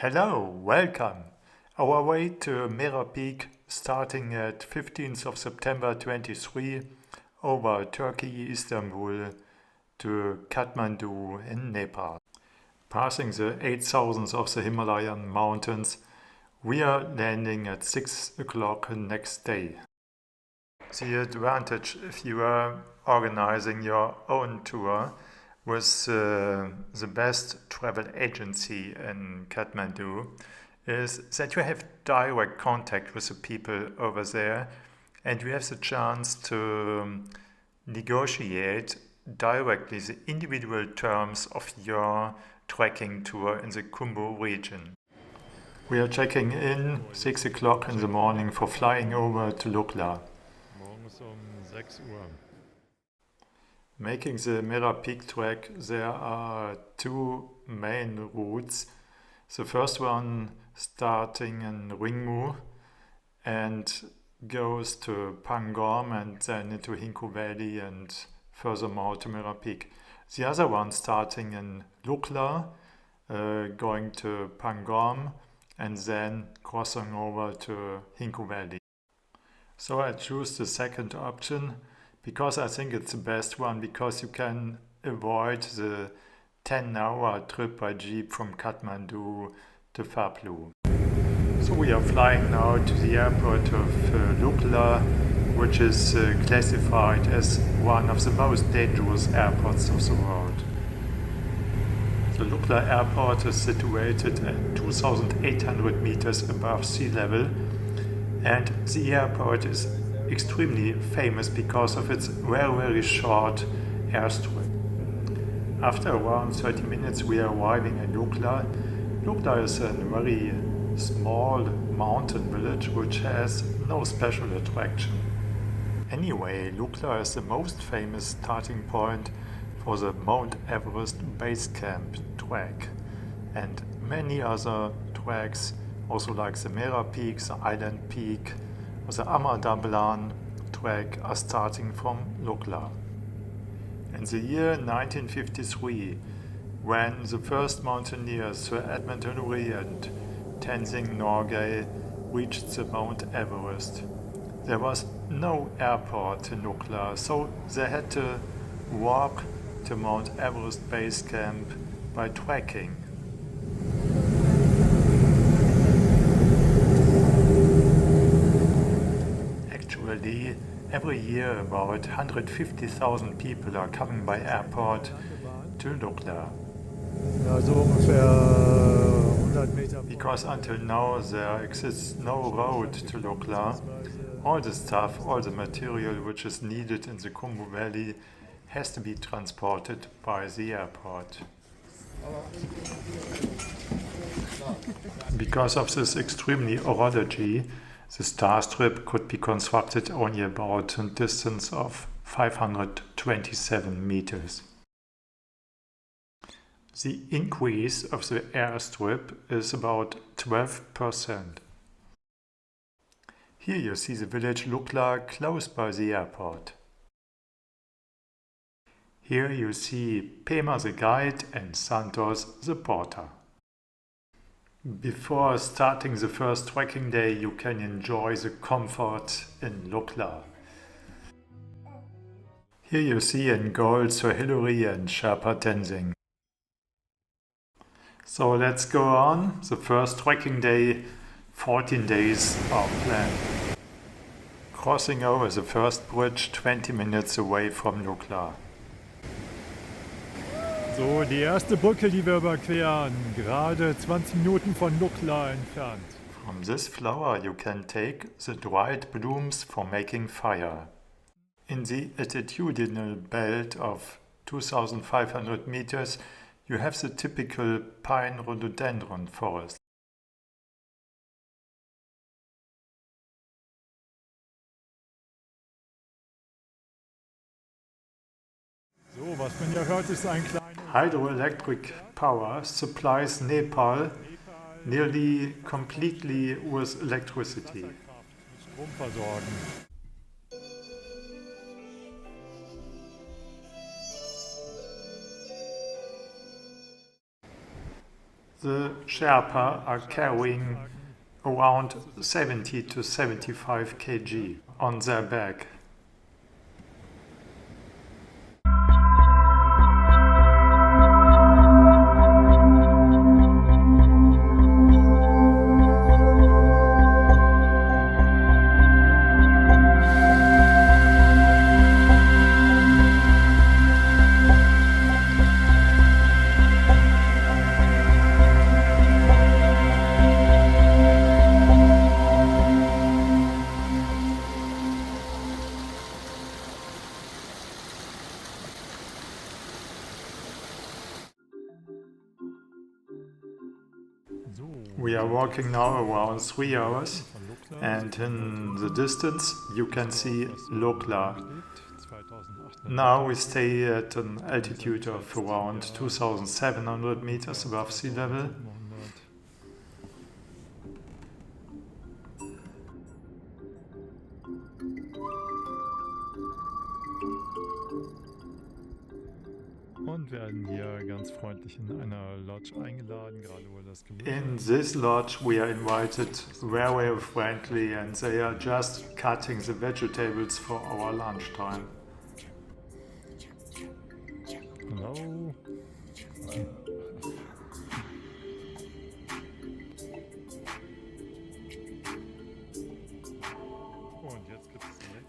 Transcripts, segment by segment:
Hello, welcome. Our way to Mera-Peak starting at 15th of September 23 over Turkey, Istanbul to Kathmandu in Nepal. Passing the 8,000s of the Himalayan mountains, we are landing at 6 o'clock next day. The advantage if you are organizing your own tour with the best travel agency in Kathmandu is that you have direct contact with the people over there and you have the chance to negotiate directly the individual terms of your trekking tour in the Khumbu region. We are checking in 6 o'clock in the morning for flying over to Lukla. Morgens 6 Uhr. Making the Mera-Peak-Trek, there are two main routes. The first one starting in Hinku and goes to Pangam and then into Hinku Valley and furthermore to Mera-Peak. The other one starting in Lukla, going to Pangam and then crossing over to Hinku Valley. So I choose the second option because I think it's the best one, because you can avoid the 10-hour trip by jeep from Kathmandu to Phaplu. So we are flying now to the airport of Lukla, which is classified as one of the most dangerous airports of the world. The Lukla airport is situated at 2,800 meters above sea level, and the airport is extremely famous because of its very short airstrip. After around 30 minutes we are arriving in Lukla. Lukla is a very small mountain village which has no special attraction. Anyway, Lukla is the most famous starting point for the Mount Everest base camp trek, and many other treks, also like the Mera-Peak, the Island Peak, or the Amadablan trek, are starting from Lukla. In the year 1953, when the first mountaineers Sir Edmund Hillary and Tenzing Norgay reached the Mount Everest, there was no airport in Lukla, so they had to walk to Mount Everest base camp by trekking. Actually, every year about 150,000 people are coming by airport to Lukla. Ja, so ungefähr 100 Meter. Because until now there exists no road to Lukla. All the stuff, all the material which is needed in the Khumbu Valley has to be transported by the airport. Because of this extremely orology, the star strip could be constructed only about a distance of 527 meters. The increase of the airstrip is about 12%. Here you see the village Lukla close by the airport. Here you see Pema the guide and Santos the porter. Before starting the first trekking day, you can enjoy the comfort in Lukla. Here you see in gold Sir Hillary and Sherpa Tenzing. So let's go on. The first trekking day, 14 days are planned. Crossing over the first bridge 20 minutes away from Lukla. So, die erste Brücke, die wir überqueren, gerade 20 Minuten von Lukla entfernt. From this flower you can take the dried blooms for making fire. In the altitudinal belt of 2,500 meters you have the typical pine rhododendron forest. So, was man ja hört, ist ein kleines Hydroelectric power supplies Nepal nearly completely with electricity. Strom versorgen. The Sherpa are carrying around 70 to 75 kg on their back. We are walking now around 3 hours, and in the distance you can see Lukla. Now we stay at an altitude of around 2,700 meters above sea level. Und werden hier ganz freundlich in einer Lodge eingeladen, gerade wo das Gemüse. In this lodge we are invited very friendly, and they are just cutting the vegetables for our lunchtime. Hello.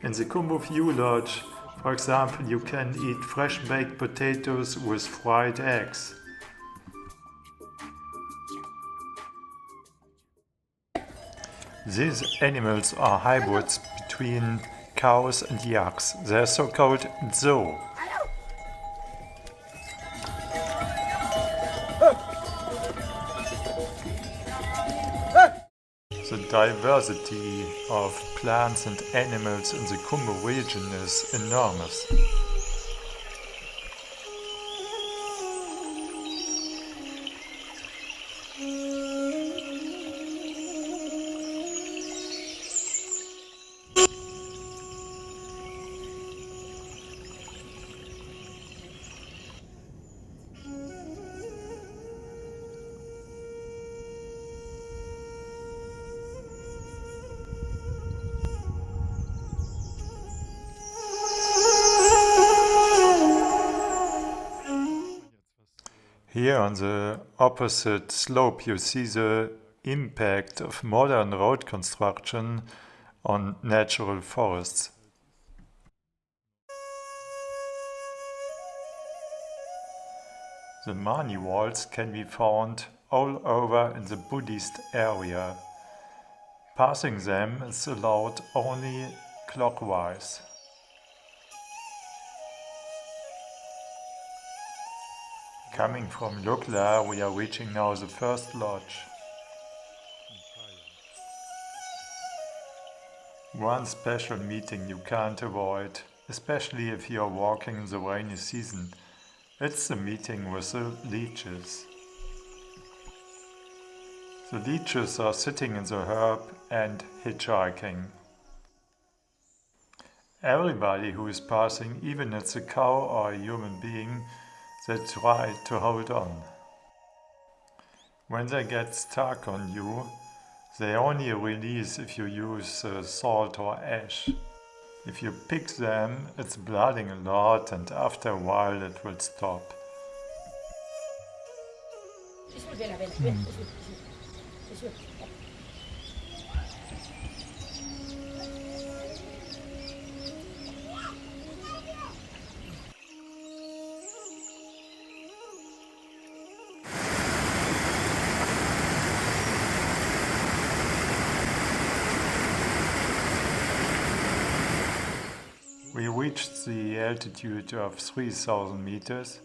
In the Kumbu View Lodge, for example, you can eat fresh baked potatoes with fried eggs. These animals are hybrids between cows and yaks. They are so-called zoo. The diversity of plants and animals in the Kumbu region is enormous. Here on the opposite slope you see the impact of modern road construction on natural forests. The Mani walls can be found all over in the Buddhist area. Passing them is allowed only clockwise. Coming from Lukla, we are reaching now the first lodge. One special meeting you can't avoid, especially if you are walking in the rainy season. It's the meeting with the leeches. The leeches are sitting in the herb and hitchhiking. Everybody who is passing, even it's a cow or a human being, they try to hold on. When they get stuck on you, they only release if you use salt or ash. If you pick them, it's blooding a lot, and after a while it will stop. We reached the altitude of 3,000 meters,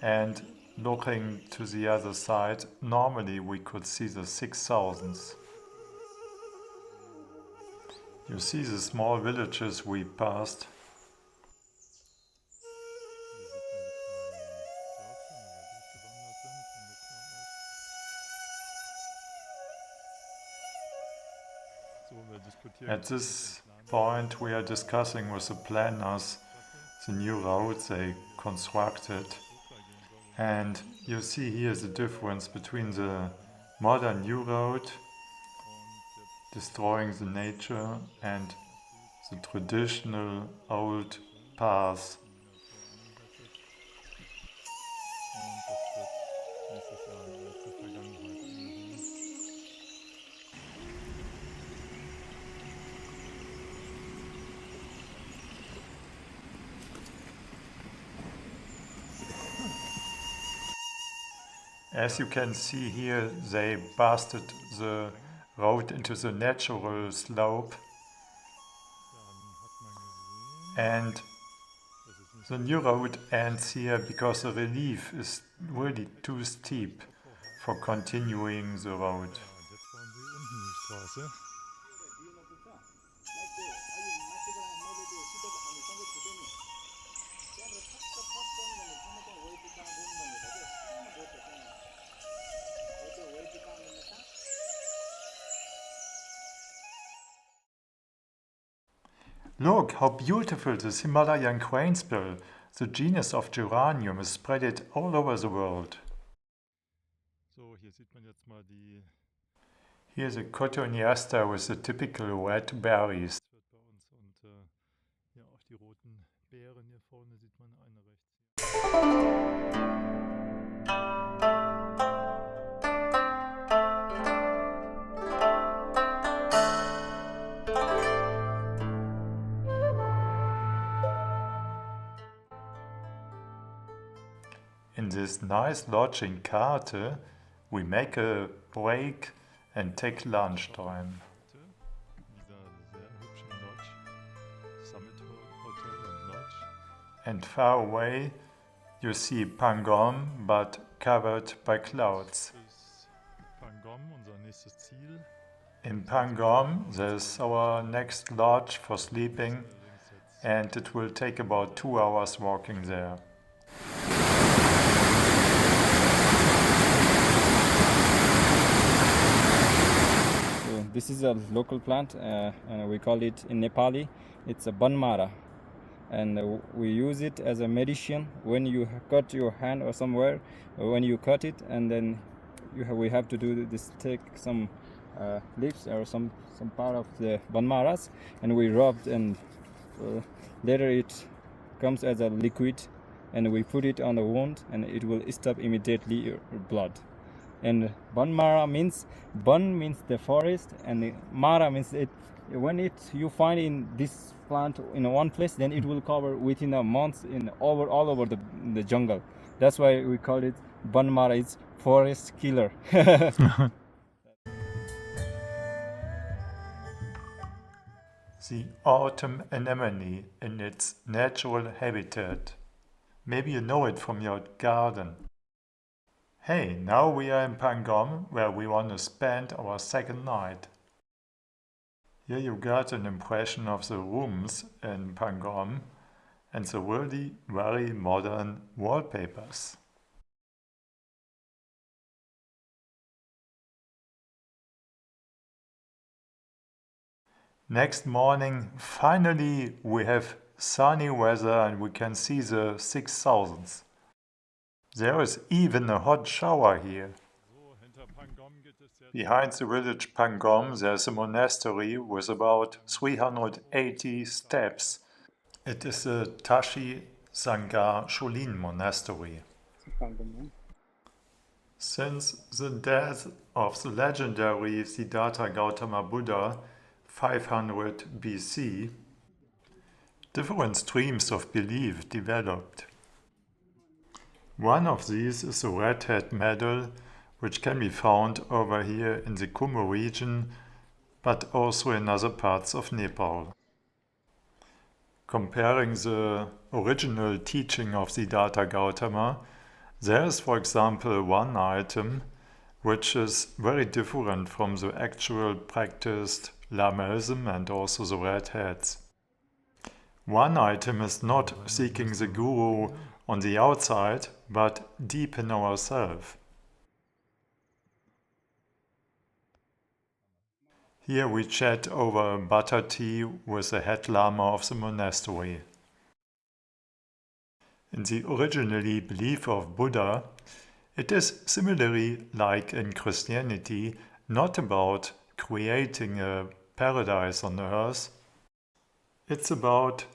and looking to the other side, normally we could see the 6,000s. You see the small villages we passed. At this point we are discussing with the planners the new road they constructed. And you see here the difference between the modern new road, destroying the nature, and the traditional old path. As you can see here, they busted the road into the natural slope, and the new road ends here because the relief is really too steep for continuing the road. Look how beautiful this Himalayan cranespill, the genus of geranium, is spread all over the world. Here's a Cotoneaster with the typical red berries. In this nice lodge in Kote, we make a break and take lunchtime. And far away you see Pangam, but covered by clouds. In Pangam there's our next lodge for sleeping, and it will take about 2 hours walking there. This is a local plant, and we call it in Nepali, it's a banmara. And we use it as a medicine when you cut your hand or somewhere, when you cut it, and then we have to do this, take some leaves or some part of the banmaras, and we rubbed, and later it comes as a liquid, and we put it on the wound, and it will stop immediately your blood. And banmara means, ban means the forest, and mara means it. When you find in this plant in one place, then it will cover within a month all over the jungle. That's why we call it banmara. It's forest killer. The autumn anemone in its natural habitat. Maybe you know it from your garden. Hey, now we are in Pangam, where we want to spend our second night. Here you got an impression of the rooms in Pangam and the really very modern wallpapers. Next morning, finally we have sunny weather and we can see the 6000s. There is even a hot shower here. Behind the village Pangam there's a monastery with about 380 steps. It is the Tashi Sangha Sholin monastery. Since the death of the legendary Siddhartha Gautama Buddha 500 BC, different streams of belief developed. One of these is the Red Hat medal, which can be found over here in the Kumo region, but also in other parts of Nepal. Comparing the original teaching of Siddhartha Gautama, there is, for example, one item which is very different from the actual practiced Lamaism and also the Red Hats. One item is not seeking the Guru on the outside, but deep in ourselves. Here we chat over butter tea with the head lama of the monastery. In the originally belief of Buddha, it is similarly like in Christianity, not about creating a paradise on earth. It's about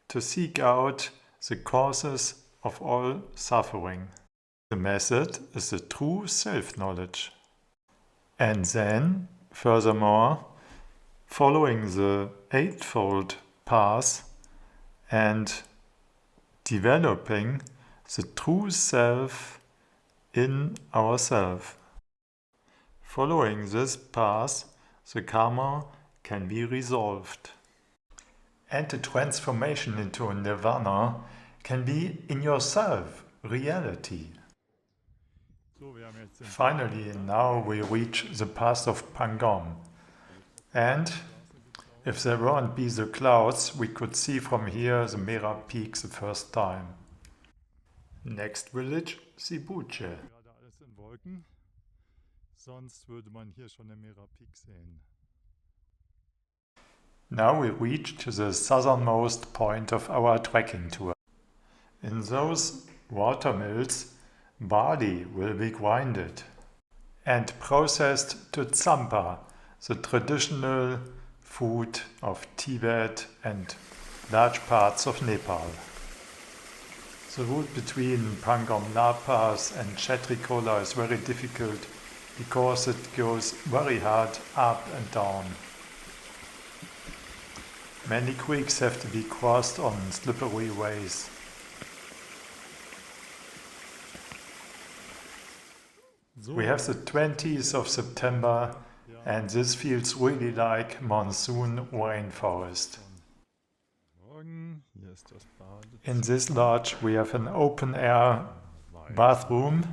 to seek out the causes of all suffering. The method is the true self-knowledge. And then, furthermore, following the Eightfold Path and developing the true self in ourselves. Following this path, the karma can be resolved. And the transformation into nirvana can be in yourself, reality. Finally, now we reach the pass of Pangam. And if there weren't be the clouds, we could see from here the Mera-Peak the first time. Next village, Sibuche. Gerade alles in Wolken. Sonst würde man hier schon den Mera-Peak sehen. Now we reach to the southernmost point of our trekking tour. In those watermills, barley will be grinded and processed to tsampa, the traditional food of Tibet and large parts of Nepal. The route between Pangam La Pass and Chatra is very difficult because it goes very hard up and down. Many creeks have to be crossed on slippery ways. We have the 20th of September and this feels really like monsoon rainforest. In this lodge we have an open air bathroom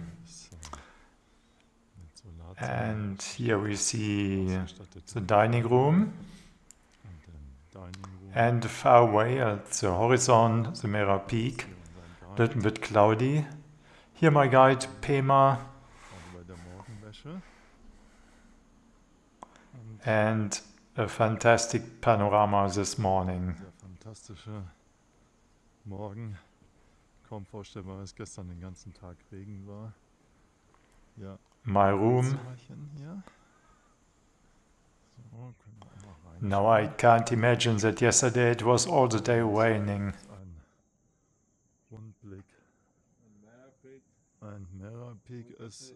and here we see the dining room and far away at the horizon the Mera-Peak, a little bit cloudy. Here my guide Pema and a fantastic panorama this morning. Fantastischer Morgen. Kaum vorstellbar, dass gestern den ganzen Tag Regen war. Ja. My room. So, können wir auch mal rein. Now I can't imagine that yesterday it was all the day raining. Ein Rundblick. Ein Mera-Peak ist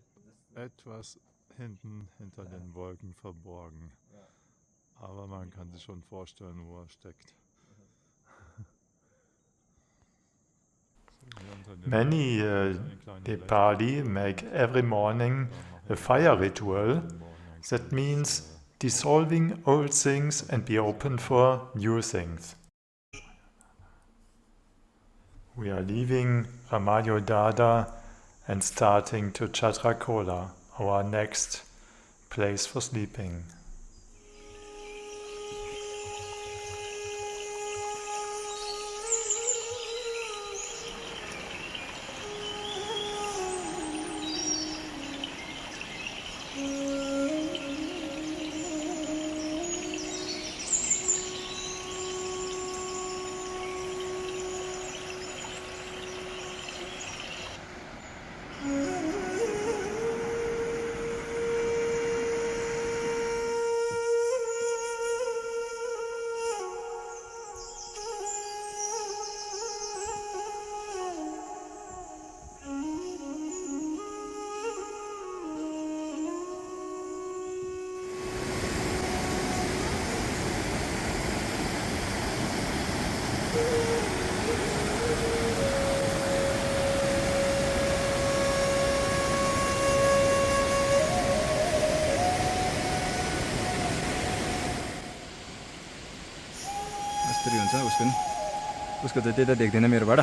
etwas hinter den Wolken verborgen. Aber man kann sich schon vorstellen, wo er steckt. Many Nepali make every morning a fire ritual. That means dissolving old things and be open for new things. We are leaving Ramayodada and starting to Chatra, our next place for sleeping. यसरी हुन्छ उसको त त्यता देख्दैन मेरोबाट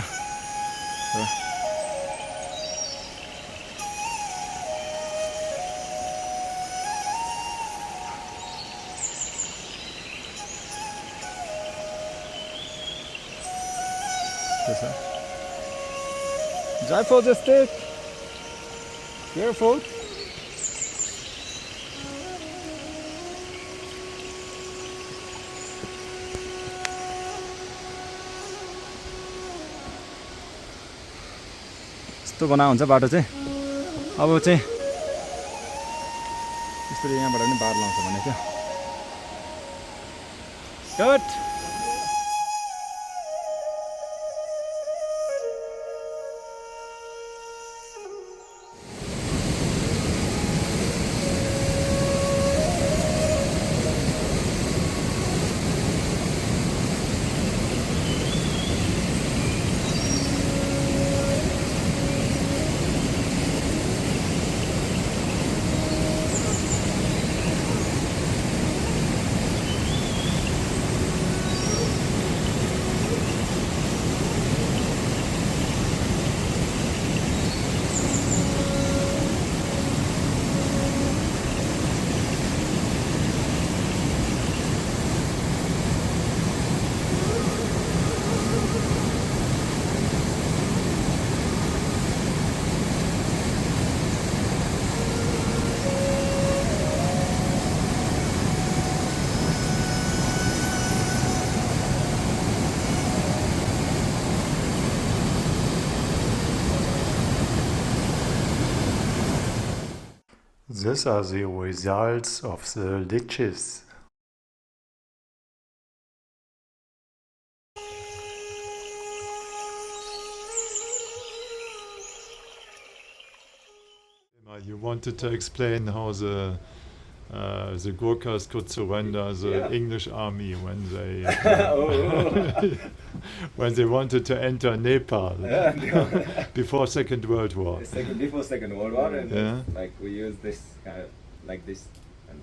Careful, the stick. Careful. कस्तो बना हुन्छ बाटो चाहिँ अब चाहिँ यसरी यहाँबाट पनि बार लाउँछ भने थियो cut These are the results of the liches. You wanted to explain how the Gurkhas could surrender the English army when they when they wanted to enter Nepal before Second World War. Before Second World War, and like we use this like this, and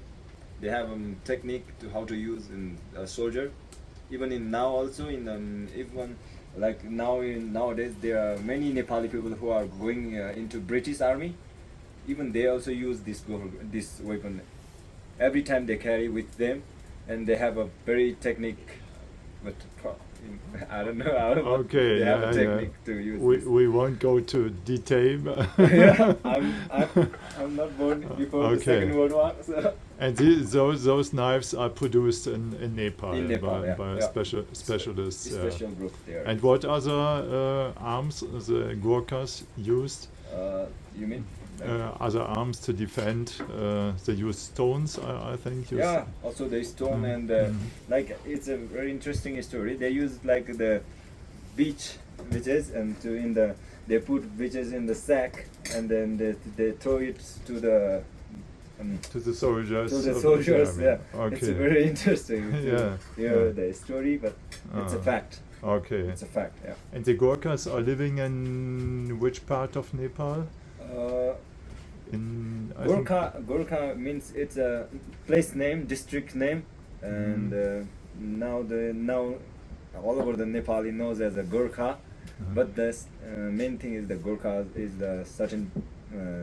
they have technique to how to use in a soldier. Even in now also in even like nowadays there are many Nepali people who are going into British army. Even they also use this weapon. Every time they carry with them, and they have a very technique, but I don't know how. Okay, they have a technique to use. We won't go to detail. I'm not born before the Second World War. So. And those knives are produced in Nepal, by specialists. Special group there. And what other arms the Gurkhas used? You mean? Other arms to defend, they use stones, I think. Also they stone and like it's a very interesting story. They use like the beaches and they put beaches in the sack and then they throw it to the soldiers. To the soldiers, Okay. It's very interesting to hear the story, but it's a fact. Okay. It's a fact, yeah. And the Gurkhas are living in which part of Nepal? Gurkha means it's a place name, district name, and now all over the Nepali knows as a Gurkha, but the main thing is the Gurkha is the certain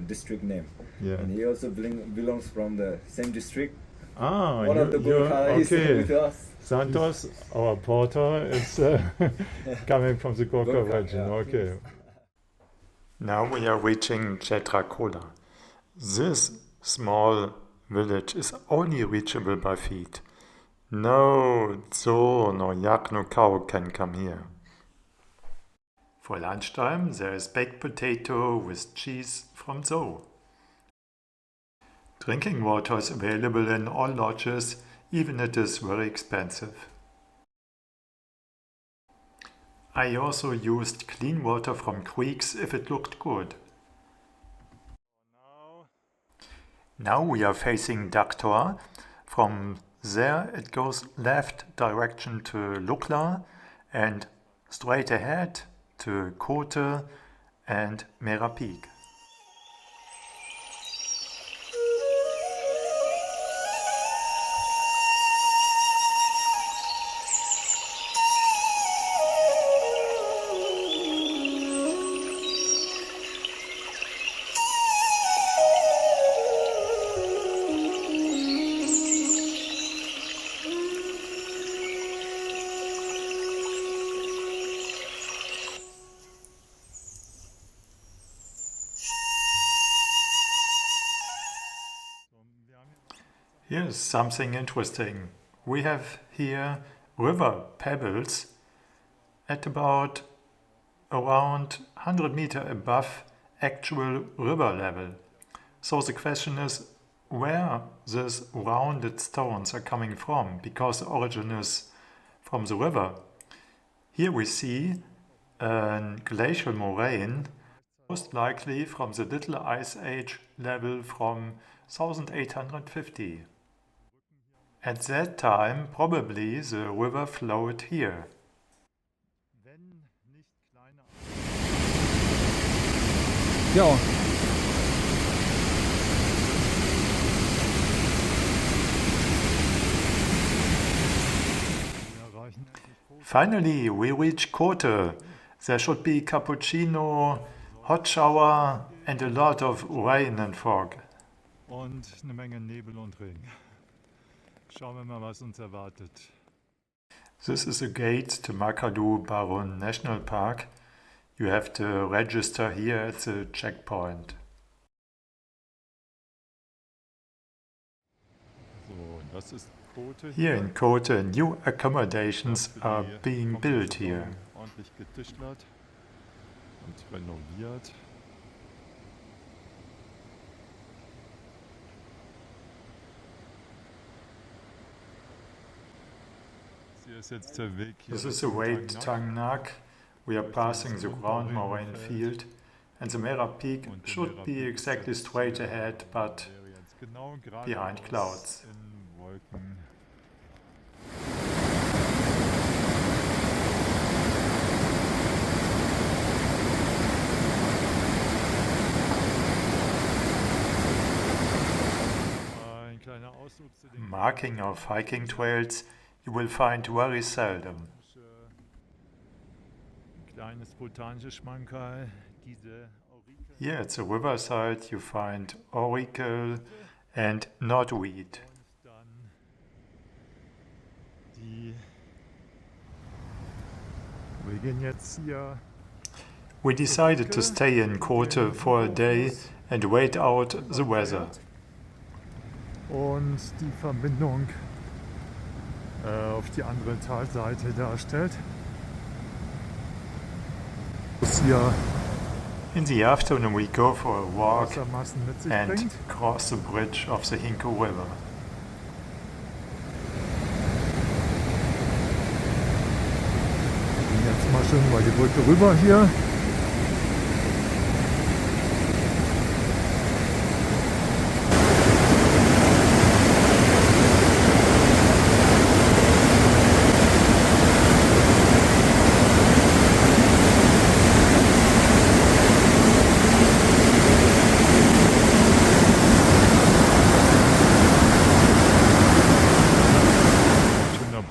district name, and he also belongs from the same district. One of the Gurkha is with us. Santos, our porter, is coming from the Gurkha region. Okay. Now we are reaching Chatra. This small village is only reachable by feet. No zoo nor yak nor cow can come here. For lunchtime there is baked potato with cheese from zoo. Drinking water is available in all lodges, even it is very expensive. I also used clean water from creeks if it looked good. Now we are facing Daktor. From there it goes left direction to Lukla and straight ahead to Kote and Mera-Peak. Here's something interesting. We have here river pebbles at about around 100 meters above actual river level. So the question is where these rounded stones are coming from, because the origin is from the river. Here we see a glacial moraine, most likely from the Little Ice Age level from 1850. At that time, probably the river flowed here. Ja. Finally, we reach Kote. There should be cappuccino, hot shower and a lot of rain and fog. Und eine Menge Nebel und Regen. Schauen wir mal, was uns erwartet. This is a gate to Makadu-Barun National Park. You have to register here at the checkpoint. So, das ist Kote. Here in Kote, new accommodations are being built here. Ordentlich getischlert und renoviert. This is the way to Tangnak. We are passing the ground moraine field, and the Mera-Peak should be exactly straight ahead, but behind clouds. Marking of hiking trails you will find very seldom. Here at the riverside you find auricle and knotweed. We decided to stay in Kote for a day and wait out the weather. Und die Verbindung auf die andere Talseite darstellt. In the afternoon we go for a walk Wassermassen mit sich and bringt. cross the bridge of the Hinku River. Wir gehen jetzt mal schön über die Brücke rüber hier.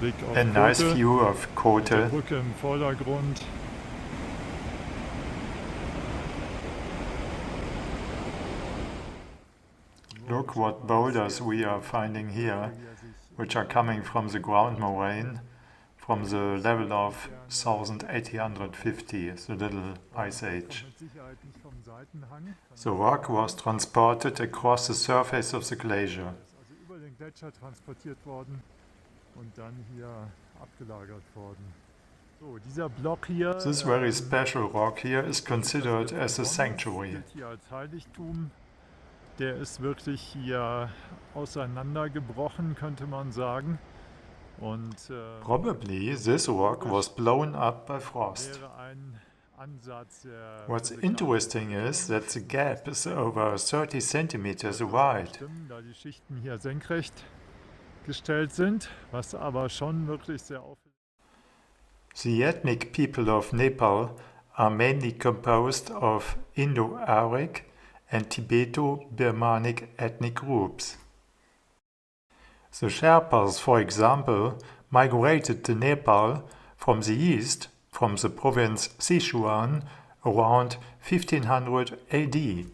Blick auf A nice Kote, view of die Kote. Brücke im Vordergrund. Look what boulders we are finding here, which are coming from the ground moraine, from the level of 1850, the Little Ice Age. Mit Sicherheit nicht vom Seitenhang. The rock was transported across the surface of the glacier. Ist also über den Gletscher transportiert worden und dann hier abgelagert worden. So, dieser Block hier This very special rock here is considered as a sanctuary. gilt hier als Heiligtum. Der ist wirklich hier auseinandergebrochen, könnte man sagen. Und Probably this rock was blown up by frost. wäre ein Ansatz der What's physikalischen interesting is that the gap is over 30 centimeters wide. Stimmen, da die Schichten hier senkrecht gestellt sind, was aber schon wirklich sehr auffällig ist. The ethnic people of Nepal are mainly composed of Indo-Aryan and Tibeto-Birmanic ethnic groups. The Sherpas, for example, migrated to Nepal from the east, from the province Sichuan, around 1500 AD.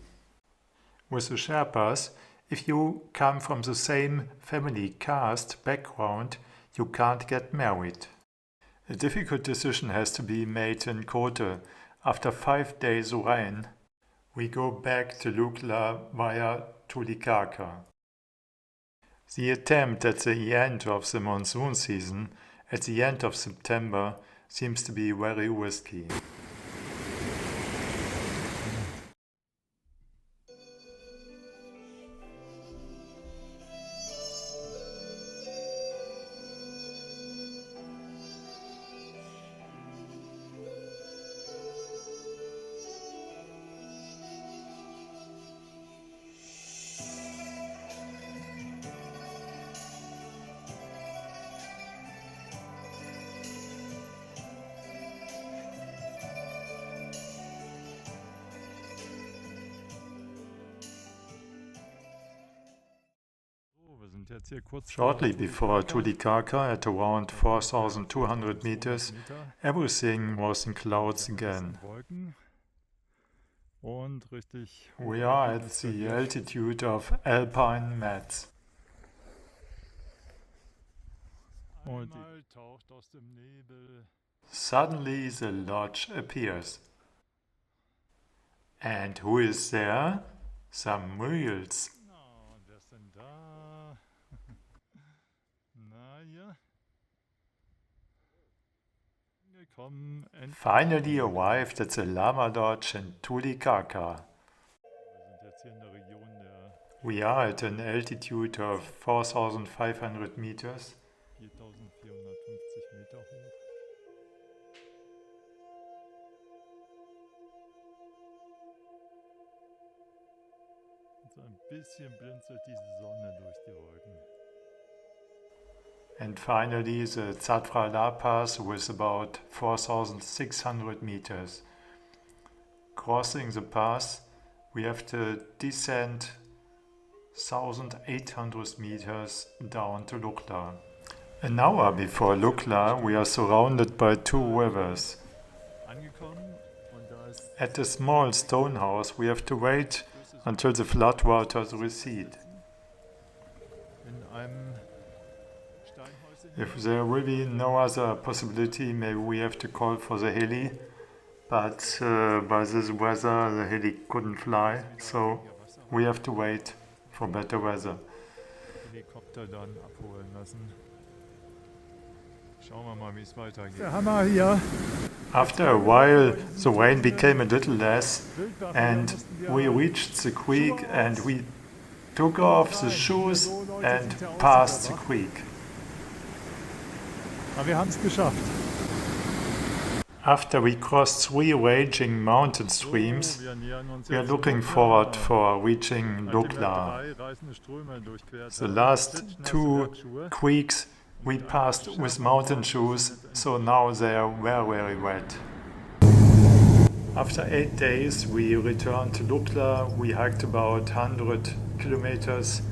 With the Sherpas, if you come from the same family caste background, you can't get married. A difficult decision has to be made in Kote. After 5 days rain, we go back to Lukla via Tulikaka. The attempt at the end of the monsoon season, at the end of September, seems to be very risky. Shortly before Tulikaka, at around 4,200 meters, everything was in clouds again. We are at the altitude of alpine mats. Suddenly the lodge appears. And who is there? Some mules. Finally arrived at the Lama Lodge in Tulikaka. We are at an altitude of 4,500 meters. And finally the Chatra La Pass with about 4,600 meters. Crossing the pass, we have to descend 1,800 meters down to Lukla. An hour before Lukla, we are surrounded by two rivers. At the small stone house, we have to wait until the floodwaters recede. If there will be no other possibility, maybe we have to call for the heli, but by this weather the heli couldn't fly, so we have to wait for better weather. After a while the rain became a little less and we reached the creek and we took off the shoes and passed the creek. After we crossed 3 raging mountain streams, we are looking forward for reaching Lukla. The last 2 creeks we passed with mountain shoes, so now they are very wet. After 8 days we returned to Lukla. We hiked about 100 kilometers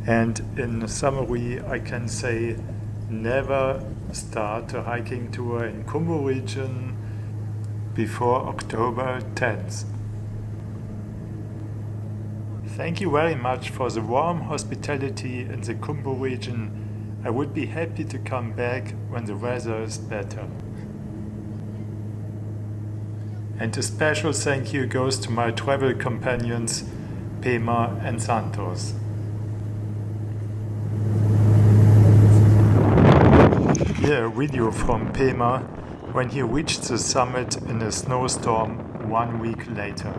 and in summary I can say never start a hiking tour in Hinku region before October 10th. Thank you very much for the warm hospitality in the Hinku region. I would be happy to come back when the weather is better. And a special thank you goes to my travel companions Pema and Santos. Here a video from Pema when he reached the summit in a snowstorm 1 week later.